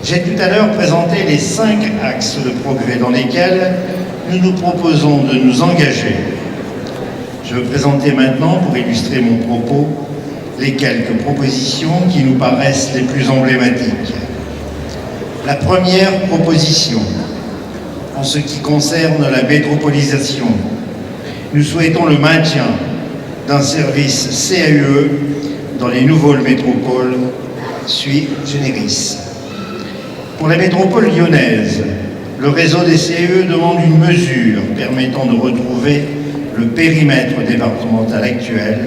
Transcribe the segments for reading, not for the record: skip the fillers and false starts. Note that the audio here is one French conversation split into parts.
J'ai tout à l'heure présenté les 5 axes de progrès dans lesquels nous nous proposons de nous engager. Je veux présenter maintenant, pour illustrer mon propos, les quelques propositions qui nous paraissent les plus emblématiques. La première proposition, en ce qui concerne la métropolisation, nous souhaitons le maintien d'un service CAE dans les nouvelles métropoles sui generis. Pour la métropole lyonnaise, le réseau des CAE demande une mesure permettant de retrouver le périmètre départemental actuel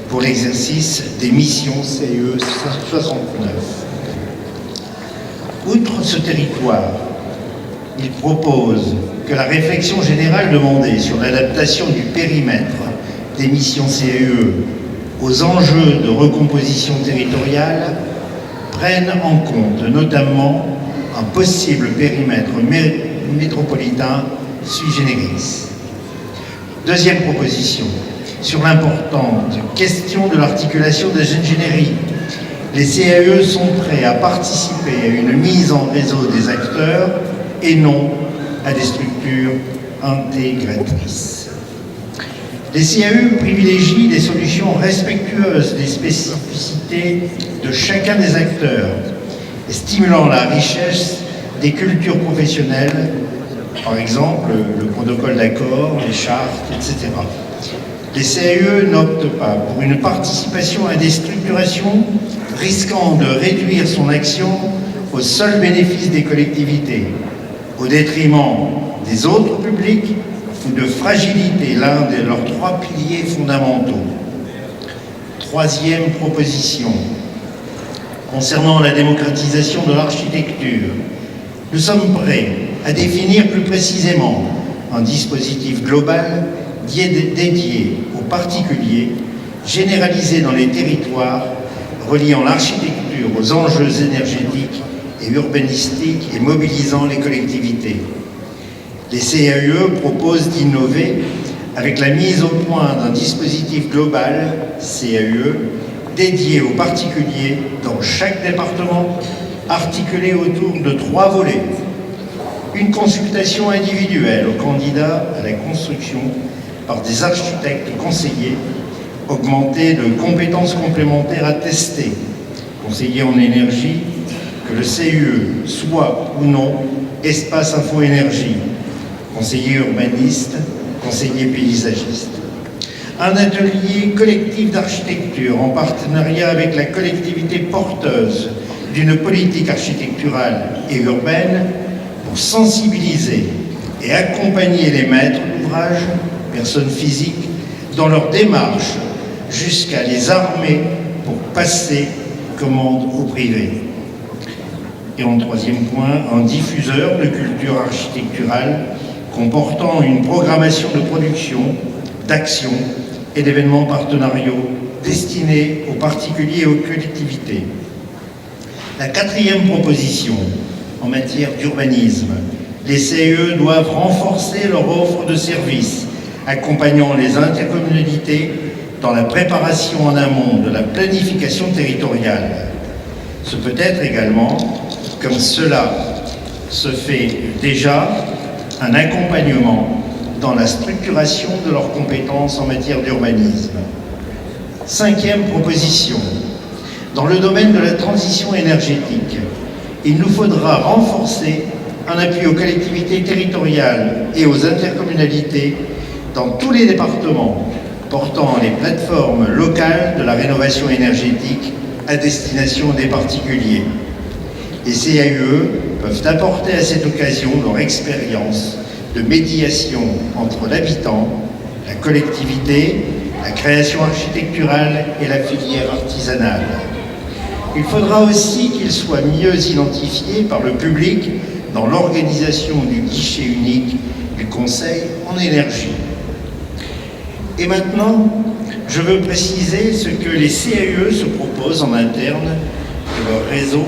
pour l'exercice des missions CAE 69. Outre ce territoire, il propose que la réflexion générale demandée sur l'adaptation du périmètre des missions CAE aux enjeux de recomposition territoriale prenne en compte notamment un possible périmètre métropolitain sui generis. Deuxième proposition, sur l'importante question de l'articulation des ingénieries. Les CAE sont prêts à participer à une mise en réseau des acteurs et non à des structures intégratrices. Les CAE privilégient des solutions respectueuses des spécificités de chacun des acteurs et stimulant la richesse des cultures professionnelles, par exemple le protocole d'accord, les chartes, etc. Les CAE n'optent pas pour une participation à des structurations risquant de réduire son action au seul bénéfice des collectivités, au détriment des autres publics ou de fragiliter l'un de leurs 3 piliers fondamentaux. Troisième proposition, concernant la démocratisation de l'architecture, nous sommes prêts à définir plus précisément un dispositif global dédié aux particuliers, généralisé dans les territoires, reliant l'architecture aux enjeux énergétiques et urbanistiques et mobilisant les collectivités. Les CAE proposent d'innover avec la mise au point d'un dispositif global, CAE, dédié aux particuliers dans chaque département, articulé autour de 3 volets. Une consultation individuelle aux candidats à la construction par des architectes conseillers, augmentés de compétences complémentaires attestées, conseillers en énergie, que le CUE soit ou non espace info-énergie, conseiller urbaniste, conseiller paysagiste. Un atelier collectif d'architecture en partenariat avec la collectivité porteuse d'une politique architecturale et urbaine pour sensibiliser et accompagner les maîtres d'ouvrage, personnes physiques, dans leur démarche jusqu'à les armer pour passer commande au privé. Et en troisième point, un diffuseur de culture architecturale comportant une programmation de production, d'actions et d'événements partenariaux destinés aux particuliers et aux collectivités. La quatrième proposition, en matière d'urbanisme, les CAE doivent renforcer leur offre de services, accompagnant les intercommunalités dans la préparation en amont de la planification territoriale. Ce peut être également, comme cela se fait déjà, un accompagnement dans la structuration de leurs compétences en matière d'urbanisme. Cinquième proposition, dans le domaine de la transition énergétique, il nous faudra renforcer un appui aux collectivités territoriales et aux intercommunalités dans tous les départements, portant les plateformes locales de la rénovation énergétique à destination des particuliers. Les CAE peuvent apporter à cette occasion leur expérience de médiation entre l'habitant, la collectivité, la création architecturale et la filière artisanale. Il faudra aussi qu'ils soient mieux identifiés par le public dans l'organisation du guichet unique du Conseil en énergie. Et maintenant, je veux préciser ce que les CAE se proposent en interne de leur réseau.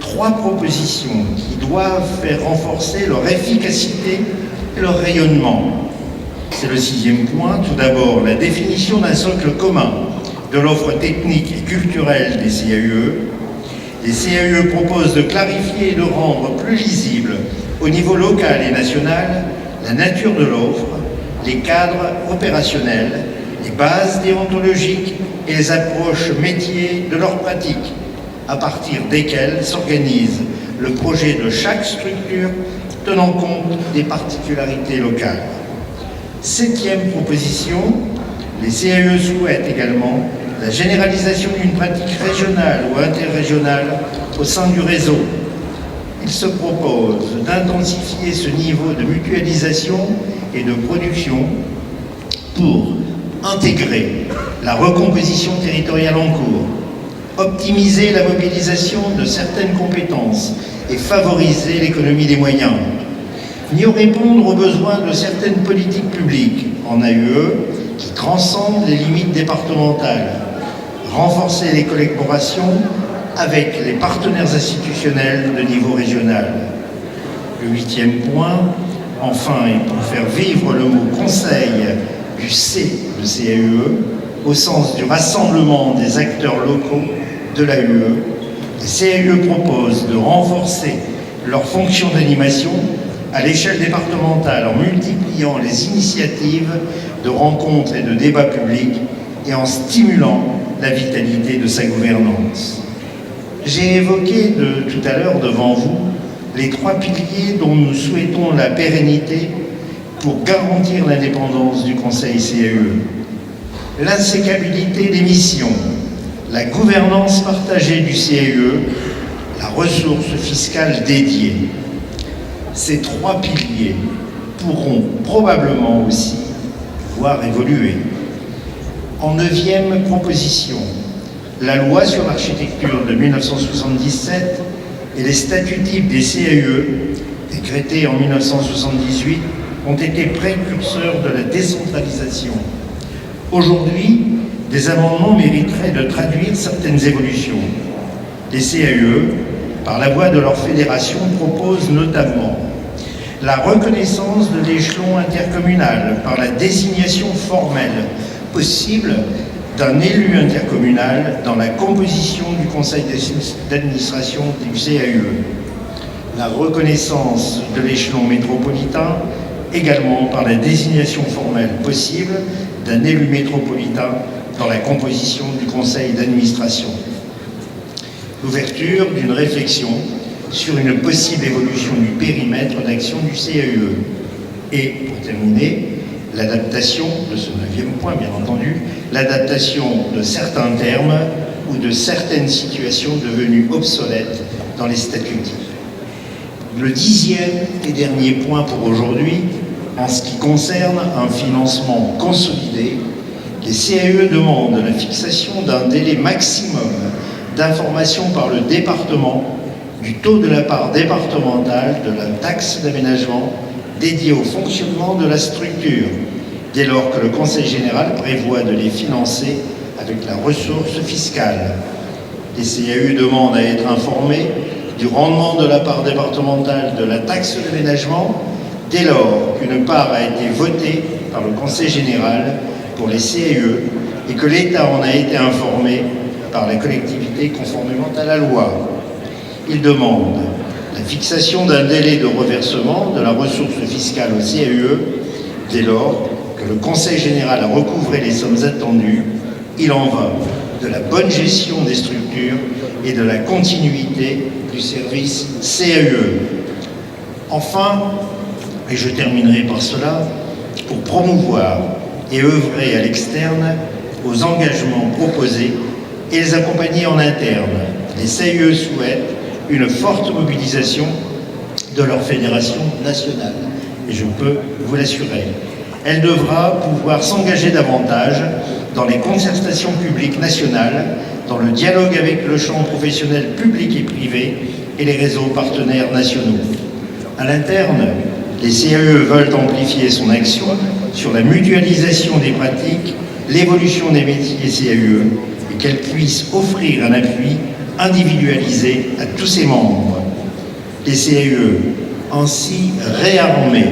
3 propositions qui doivent faire renforcer leur efficacité et leur rayonnement. C'est le 6e point. Tout d'abord, la définition d'un socle commun de l'offre technique et culturelle des CAE, Les CAUE proposent de clarifier et de rendre plus lisible au niveau local et national la nature de l'offre, les cadres opérationnels, les bases déontologiques et les approches métiers de leur pratique, à partir desquelles s'organise le projet de chaque structure tenant compte des particularités locales. Septième proposition, les CAE souhaitent également la généralisation d'une pratique régionale ou interrégionale au sein du réseau. Il se propose d'intensifier ce niveau de mutualisation et de production pour intégrer la recomposition territoriale en cours, optimiser la mobilisation de certaines compétences et favoriser l'économie des moyens, mieux répondre aux besoins de certaines politiques publiques en AUE qui transcendent les limites départementales, renforcer les collaborations avec les partenaires institutionnels de niveau régional. Le huitième point, enfin, et pour faire vivre le mot conseil du C de CAUE, au sens du rassemblement des acteurs locaux de l'AUE, les CAUE proposent de renforcer leur fonction d'animation à l'échelle départementale en multipliant les initiatives de rencontres et de débats publics et en stimulant la vitalité de sa gouvernance. J'ai évoqué tout à l'heure devant vous les trois piliers dont nous souhaitons la pérennité pour garantir l'indépendance du Conseil CAUE. L'insécabilité des missions, la gouvernance partagée du CAUE, la ressource fiscale dédiée. Ces trois piliers pourront probablement aussi voir évoluer. En neuvième proposition, la loi sur l'architecture de 1977 et les statuts types des CAUE, décrétés en 1978, ont été précurseurs de la décentralisation. Aujourd'hui, des amendements mériteraient de traduire certaines évolutions. Les CAUE, par la voie de leur fédération, proposent notamment la reconnaissance de l'échelon intercommunal par la désignation formelle possible d'un élu intercommunal dans la composition du conseil d'administration du CAUE. La reconnaissance de l'échelon métropolitain également par la désignation formelle possible d'un élu métropolitain dans la composition du conseil d'administration. L'ouverture d'une réflexion sur une possible évolution du périmètre d'action du CAUE. Et, pour terminer, l'adaptation de ce neuvième point, bien entendu, l'adaptation de certains termes ou de certaines situations devenues obsolètes dans les statuts types. Le dixième et dernier point pour aujourd'hui, en ce qui concerne un financement consolidé, les CAUE demandent la fixation d'un délai maximum d'information par le département du taux de la part départementale de la taxe d'aménagement dédiée au fonctionnement de la structure, dès lors que le Conseil général prévoit de les financer avec la ressource fiscale. Les CAUE demandent à être informés du rendement de la part départementale de la taxe d'aménagement dès lors qu'une part a été votée par le Conseil général pour les CAUE et que l'État en a été informé par la collectivité conformément à la loi. Il demande la fixation d'un délai de reversement de la ressource fiscale au CAUE dès lors que le Conseil général a recouvré les sommes attendues. Il en va de la bonne gestion des structures et de la continuité du service CAUE. Enfin, et je terminerai par cela, pour promouvoir et œuvrer à l'externe aux engagements proposés et les accompagner en interne, les CAUE souhaitent une forte mobilisation de leur fédération nationale, et je peux vous l'assurer. Elle devra pouvoir s'engager davantage dans les concertations publiques nationales, dans le dialogue avec le champ professionnel public et privé et les réseaux partenaires nationaux. À l'interne, les CAUE veulent amplifier son action sur la mutualisation des pratiques, l'évolution des métiers CAUE et qu'elle puisse offrir un appui individualisé à tous ses membres. Les CAUE, ainsi réarmés,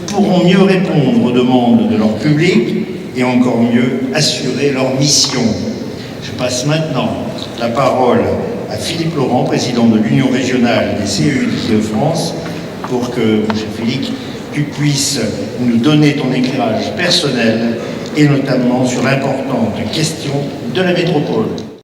pourront mieux répondre aux demandes de leur public et encore mieux assurer leur mission. Je passe maintenant la parole à Philippe Laurent, président de l'Union régionale des CEU d'Île-de-France, pour que, mon cher Philippe, tu puisses nous donner ton éclairage personnel et notamment sur l'importante question de la métropole.